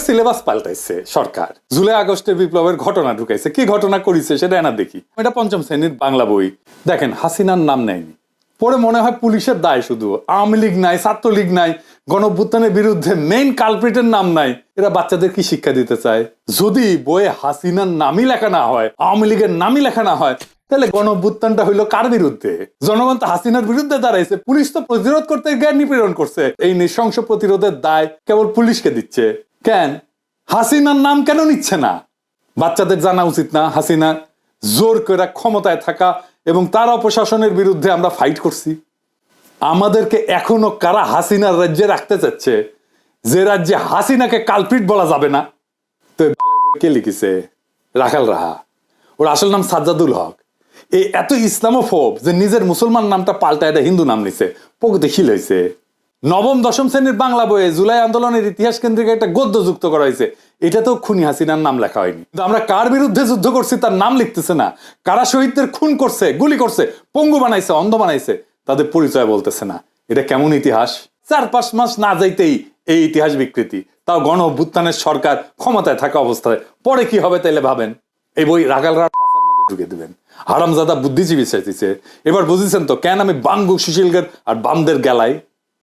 Syllabus পাল্টাইছে সরকার, জুলাই আগস্টের বিপ্লবের ঘটনা ঢুকাইছে। কি ঘটনা করেছে সেটা না দেখি। এটা পঞ্চম শ্রেণীর বাংলা বই। দেখেন, হাসিনার নাম নেয়নি। পরে মনে হয় পুলিশের দায় শুধু, আওয়ামী লীগ নাই, ছাত্রলীগ নাই, গণঅভ্যুত্থানের বিরুদ্ধে মেইন কালপ্রিটের নাম নাই। এরা বাচ্চাদের কি শিক্ষা দিতে চায়? যদি বইয়ে হাসিনার নামই লেখা না হয়, আওয়ামী লীগের নামই লেখা না হয়, তাহলে গণঅভ্যুত্থানটা হইলো কার বিরুদ্ধে? জনগণ তো হাসিনার বিরুদ্ধে দাঁড়াইছে, পুলিশ তো প্রতিরোধ করতে গিয়ে নিপীড়ন করছে। এই নৃশংস প্রতিরোধের দায় কেবল পুলিশকে দিচ্ছে কেন? হাসিনার নাম কেন নিচ্ছে না? বাচ্চাদের জানা উচিত না হাসিনা জোর করে ক্ষমতায় থাকা এবং তার অপশাসনের বিরুদ্ধে আমরা ফাইট করছি। আমাদেরকে এখনো কারা হাসিনার রাজ্যে রাখতে চাচ্ছে, যে রাজ্যে হাসিনাকে কালপ্রিট বলা যাবে না? তো কে লিখেছে? রাখাল রাহা। ওর আসল নাম সাজ্জাদুল হক। এই এত ইসলামোফোব যে নিজের মুসলমান নামটা পাল্টায় এটা হিন্দু নাম নিছে। প্রকৃতি খিল হয়েছে। নবম দশম শ্রেণীর বাংলা বইয়ে জুলাই আন্দোলনের ইতিহাস কেন্দ্রিক একটা গদ্য যুক্ত করা হয়েছে। এটাতেও খুনি হাসিনার নাম লেখা হয়নি। কিন্তু আমরা কার বিরুদ্ধে যুদ্ধ করছি তার নাম লিখতেছে না। কারা শহীদদের খুন করছে, গুলি করছে, পঙ্গু বানাইছে, অন্ধ বানাইছে, তাদের পরিচয় বলতেছে না। এটা কেমন ইতিহাস? 4-5 মাস না যাইতেই এই ইতিহাস বিকৃতি, তাও গণ অভ্যুত্থানের সরকার ক্ষমতায় থাকা অবস্থায়। পরে কি হবে তাইলে ভাবেন। এই বই রাখালরা মধ্যে ঢুকে দিবেন। হারামজাদা বুদ্ধিজীবী চাইতেছে। এবার বুঝেছেন তো কেন আমি বাঙ্গু সুশীলগের আর বামদের গেলাই।